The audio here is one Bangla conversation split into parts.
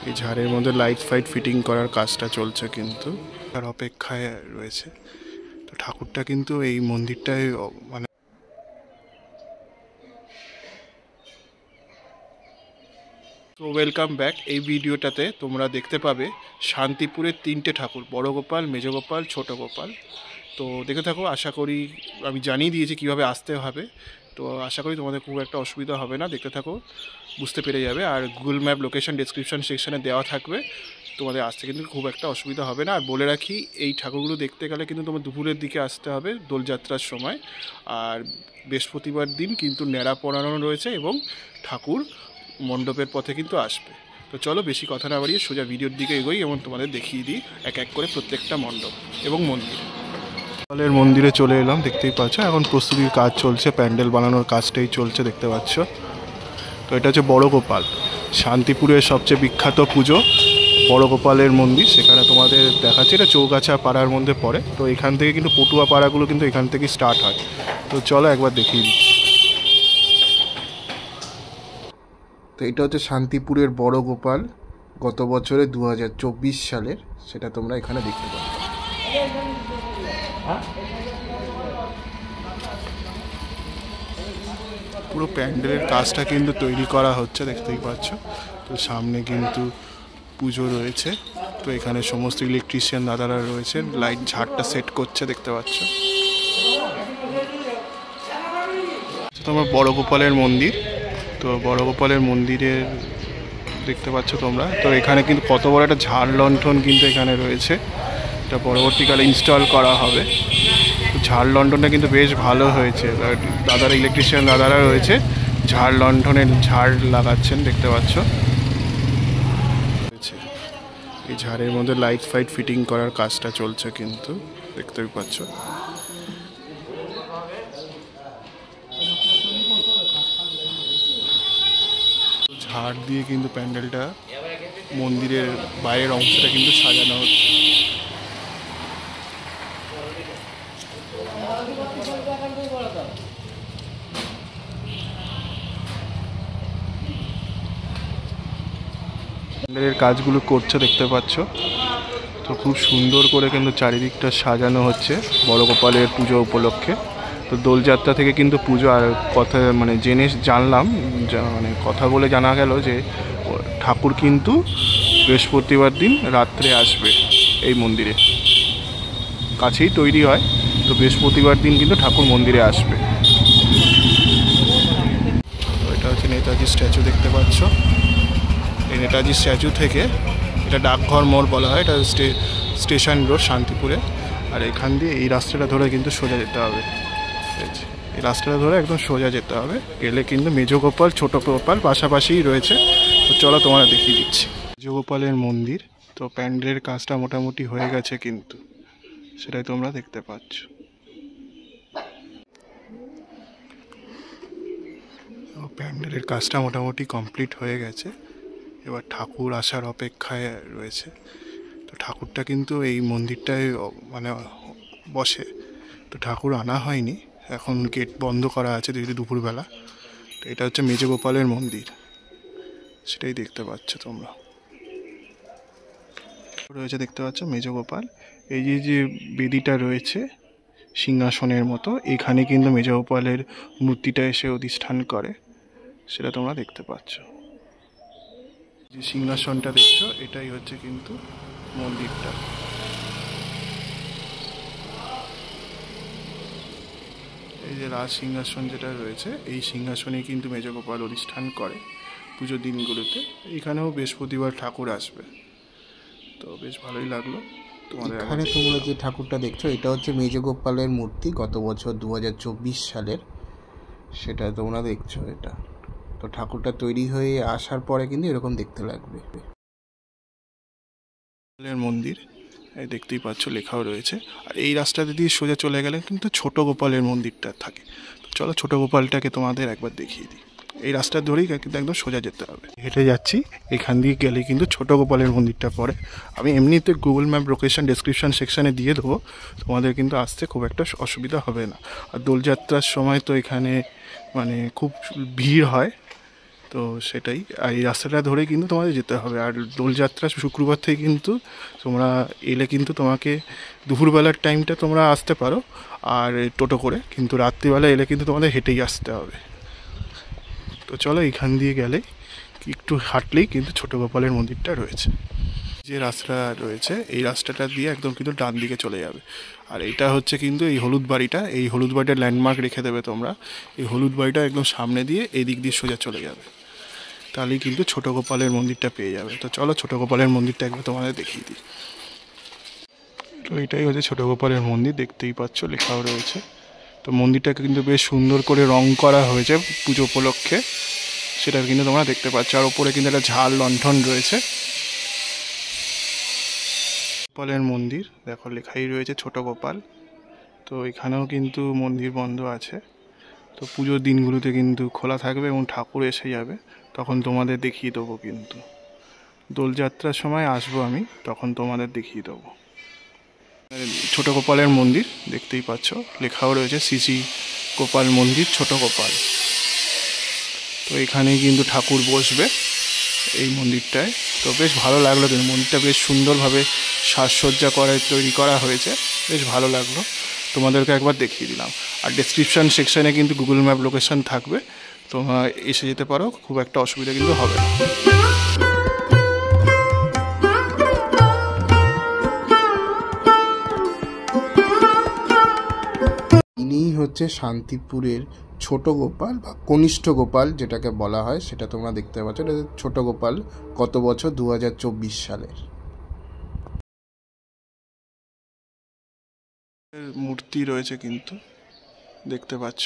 এই ঝাড়ের মধ্যে লাইট ফাইট ফিটিং করার কাজটা চলছে, কিন্তু তার অপেক্ষায় রয়েছে। তো ঠাকুরটা কিন্তু এই মন্দিরটায় মানে তো ওয়েলকাম ব্যাক। এই ভিডিওটাতে তোমরা দেখতে পাবে শান্তিপুরের 3টে ঠাকুর, বড় গোপাল, মেজ গোপাল, ছোট গোপাল। তো দেখে থাকো, আশা করি আমি জানিয়ে দিয়েছি কিভাবে আসতে হবে, তো আশা করি তোমাদের খুব একটা অসুবিধা হবে না। দেখতে থাকো, বুঝতে পেরে যাবে। আর গুগল ম্যাপ লোকেশন ডেসক্রিপশন সেকশনে দেওয়া থাকবে, তোমাদের আসতে কিন্তু খুব একটা অসুবিধা হবে না। আর বলে রাখি, এই ঠাকুরগুলো দেখতে গেলে কিন্তু তোমার দুপুরের দিকে আসতে হবে, দোলযাত্রার সময়। আর বৃহস্পতিবার দিন কিন্তু ন্যাড়া পরানো রয়েছে এবং ঠাকুর মণ্ডপের পথে কিন্তু আসবে। তো চলো বেশি কথা না বাড়িয়ে সোজা ভিডিওর দিকে এগোই এবং তোমাদের দেখিয়ে দিই এক এক করে প্রত্যেকটা মণ্ডপ এবং মন্দির। গোপালের মন্দিরে চলে এলাম, দেখতেই পাচ্ছ এখন প্রস্তুতির কাজ চলছে, প্যান্ডেল বানানোর কাজটাই চলছে, দেখতে পাচ্ছ। তো এটা হচ্ছে বড় গোপাল, শান্তিপুরের সবচেয়ে বিখ্যাত পুজো বড় গোপালের মন্দির। সেখানে তোমাদের দেখাচ্ছে, এটা চৌগাছা পাড়ার মধ্যে পড়ে। তো এখান থেকে কিন্তু পটুয়া পাড়াগুলো কিন্তু এখান থেকেই স্টার্ট হয়। তো চলো একবার দেখিয়ে দিচ্ছি। তো এটা হচ্ছে শান্তিপুরের বড় গোপাল, গত বছরে 2024 সালের, সেটা তোমরা এখানে দেখতে পাচ্ছ। পুরো প্যান্ডেলের কাজটা কিন্তু তৈরি করা হচ্ছে, দেখতেই পাচ্ছ। তো সামনে কিন্তু পুজো রয়েছে, তো এখানে সমস্ত ইলেকট্রিশিয়ান দাদারা রয়েছেন, লাইট ঝাড়টা সেট করছে, দেখতে পাচ্ছ। তোমার বড় গোপালের মন্দির, তো বড় গোপালের মন্দিরের দেখতে পাচ্ছ তোমরা। তো এখানে কিন্তু কত বড় একটা ঝাড় লণ্ঠন কিন্তু এখানে রয়েছে, এটা পরবর্তীকালে ইনস্টল করা হবে। তো ঝাড় লণ্ঠনটা কিন্তু বেশ ভালো হয়েছে, দাদারা ইলেকট্রিশিয়ান দাদারা রয়েছে, ঝাড় লণ্ঠনের ঝাড় লাগাচ্ছেন, দেখতে পাচ্ছ। এই ঝাড়ের মধ্যে লাইট ফাইট ফিটিং করার কাজটা চলছে, কিন্তু দেখতেই পাচ্ছ। ঝাড় দিয়ে কিন্তু প্যান্ডেলটা, মন্দিরের বাইরের অংশটা কিন্তু সাজানো হচ্ছে। প্যান্ডেলের কাজগুলো করছে, দেখতে পাচ্ছ। তো খুব সুন্দর করে কিন্তু চারিদিকটা সাজানো হচ্ছে বড় গোপালের পুজো উপলক্ষে। তো দোলযাত্রা থেকে কিন্তু পুজো, আর কথা মানে জানলাম, মানে কথা বলে জানা গেল যে ঠাকুর কিন্তু বৃহস্পতিবার দিন রাত্রে আসবে এই মন্দিরে, কাছেই তৈরি হয়। তো বৃহস্পতিবার দিন কিন্তু ঠাকুর মন্দিরে আসবে। তো এটা হচ্ছে নেতাজি স্ট্যাচু, দেখতে পাচ্ছ। এই নেতাজি স্ট্যাচু থেকে, এটা ডাকঘর মোড় বলা হয়, এটা স্টেশন রোড শান্তিপুরে। আর এখান দিয়ে এই রাস্তাটা ধরে কিন্তু সোজা যেতে হবে, এই রাস্তাটা ধরে একদম সোজা যেতে হবে। গেলে কিন্তু মেজ গোপাল, ছোট গোপাল পাশাপাশিই রয়েছে। তো চলো তোমরা দেখিয়ে দিচ্ছি মেজ গোপালের মন্দির। তো প্যান্ডেলের কাজটা মোটামুটি হয়ে গেছে, কিন্তু সেটাই তোমরা দেখতে পাচ্ছ। প্যান্ডেলের কাজটা মোটামুটি কমপ্লিট হয়ে গেছে, এবার ঠাকুর আসার অপেক্ষায় রয়েছে। তো ঠাকুরটা কিন্তু এই মন্দিরটায় মানে বসে, তো ঠাকুর আনা হয়নি, এখন গেট বন্ধ করা আছে যেহেতু দুপুরবেলা। তো এটা হচ্ছে মেজ গোপালের মন্দির, সেটাই দেখতে পাচ্ছ তোমরা। রয়েছে, দেখতে পাচ্ছ মেজ গোপাল। এই যে বেদিটা রয়েছে সিংহাসনের মতো, এখানে কিন্তু মেজ গোপালের মূর্তিটা এসে অধিষ্ঠান করে, সেটা তোমরা দেখতে পাচ্ছ। যে সিংহাসনটা দেখছো, এটাই হচ্ছে কিন্তু মন্দিরটা। এই যে রাজ সিংহাসন যেটা রয়েছে, এই সিংহাসনে কিন্তু মেজ গোপাল অধিষ্ঠান করে পুজোর দিনগুলোতে। এখানেও বৃহস্পতিবার ঠাকুর আসবে, তো বেশ ভালোই লাগলো তোমাদের। এখানে তোমরা যে ঠাকুরটা দেখছো, এটা হচ্ছে মেজ গোপালের মূর্তি, গত বছর 2024 সালের, সেটা তোমরা দেখছো এটা। তো ঠাকুরটা তৈরি হয়ে আসার পরে কিন্তু এরকম দেখতে লাগবে। মন্দির দেখতেই পাচ্ছ, লেখাও রয়েছে। আর এই রাস্তাতে দিয়ে সোজা চলে গেলে কিন্তু ছোট গোপালের মন্দিরটা থাকে। তো চলো ছোট গোপালটাকে তোমাদের একবার দেখিয়ে দিই। এই রাস্তা ধরেই কিন্তু একদম সোজা যেতে হবে, হেঁটে যাচ্ছি, এখান দিয়ে গেলে কিন্তু ছোট গোপালের মন্দিরটা পড়ে। আমি এমনিতে গুগল ম্যাপ লোকেশন ডেসক্রিপশন সেকশানে দিয়ে দেবো, তোমাদের কিন্তু আসতে খুব একটা অসুবিধা হবে না। আর দোলযাত্রার সময় তো এখানে মানে খুব ভিড় হয়, তো সেটাই, আর এই রাস্তাটা ধরে কিন্তু তোমাদের যেতে হবে। আর দোলযাত্রা শুক্রবার থেকে কিন্তু তোমরা এলে কিন্তু তোমাকে দুপুরবেলার টাইমটা তোমরা আসতে পারো আর টোটো করে, কিন্তু রাত্রিবেলা এলে কিন্তু তোমাদের হেঁটেই আসতে হবে। তো চলো, এইখান দিয়ে গেলে একটু হাঁটলেই কিন্তু ছোট গোপালের মন্দিরটা রয়েছে। যে রাস্তা রয়েছে এই রাস্তাটা দিয়ে একদম কিন্তু ডান দিকে চলে যাবে। আর এটা হচ্ছে কিন্তু এই হলুদ বাড়িটা, এই হলুদ বাড়িটার ল্যান্ডমার্ক রেখে দেবে তোমরা। এই হলুদ বাড়িটা একদম সামনে দিয়ে এই দিক দিয়ে সোজা চলে যাবে, তাহলেই কিন্তু ছোট গোপালের মন্দিরটা পেয়ে যাবে। তো চলো ছোট গোপালের মন্দিরটা একবার তোমাদের দেখিয়ে দিই। তো এটাই হচ্ছে ছোট গোপালের মন্দির, দেখতেই পাচ্ছ লেখাও রয়েছে। তো মন্দিরটাকে কিন্তু বেশ সুন্দর করে রং করা হয়েছে পুজো উপলক্ষে, সেটা কিন্তু তোমরা দেখতে পাচ্ছ। আর ওপরে কিন্তু একটা ঝাল লণ্ঠন রয়েছে। গোপালের মন্দির দেখো, লেখাই রয়েছে ছোট গোপাল। তো এখানেও কিন্তু মন্দির বন্ধ আছে, তো পুজোর দিনগুলোতে কিন্তু খোলা থাকবে এবং ঠাকুর এসে যাবে, তখন তোমাদের দেখিয়ে দেবো। কিন্তু দোলযাত্রার সময় আসবো আমি, তখন তোমাদের দেখিয়ে দেবো। ছোট গোপালের মন্দির দেখতেই পাচ্ছ, লেখাও রয়েছে শ্রী গোপাল মন্দির ছোট গোপাল। তো এখানেই কিন্তু ঠাকুর বসবে এই মন্দিরটায়। তো বেশ ভালো লাগলো, কিন্তু মন্দিরটা বেশ সুন্দরভাবে সাজসজ্জা করে তৈরি করা হয়েছে, বেশ ভালো লাগলো। তোমাদেরকে একবার দেখিয়ে দিলাম। আর ডেসক্রিপশান সেকশানে কিন্তু গুগল ম্যাপ লোকেশান থাকবে, তোমরা এসে যেতে পারো, খুব একটা অসুবিধা কিন্তু হবে না। ইনিই হচ্ছে শান্তিপুরের ছোট গোপাল বা কনিষ্ঠ গোপাল যেটাকে বলা হয়, সেটা তোমরা দেখতে পাচ্ছ। এটা ছোট গোপাল গত বছর 2024 সালের মূর্তি রয়েছে কিন্তু দেখতে পাচ্ছ,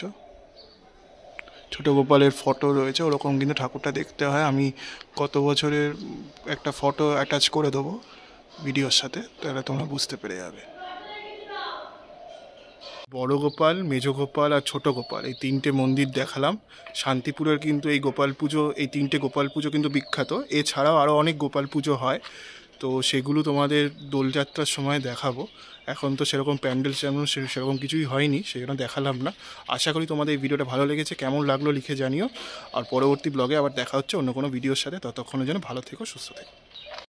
ছোট গোপালের ফটো রয়েছে, ওরকম কিন্তু ঠাকুরটা দেখতে হয়। আমি গত বছরের একটা ফটো অ্যাটাচ করে দেবো ভিডিওর সাথে, তাহলে তোমরা বুঝতে পেরে যাবে। বড় গোপাল, মেজ গোপাল আর ছোট গোপাল, এই তিনটে মন্দির দেখালাম। শান্তিপুরের কিন্তু এই গোপাল পুজো, এই তিনটে গোপাল পুজো কিন্তু বিখ্যাত। এছাড়াও আরও অনেক গোপাল পুজো হয়, তো সেগুলো তোমাদের দোলযাত্রার সময় দেখাবো। এখন তো সেরকম প্যান্ডেল সেরকম কিছুই হয়নি, সেই জন্য দেখালাম না। আশা করি তোমাদের এই ভিডিওটা ভালো লেগেছে, কেমন লাগলো লিখে জানিও। আর পরবর্তী ব্লগে আবার দেখা হচ্ছে অন্য কোনো ভিডিওর সাথে, ততক্ষণের জন্য ভালো থেকো, সুস্থ থেকো।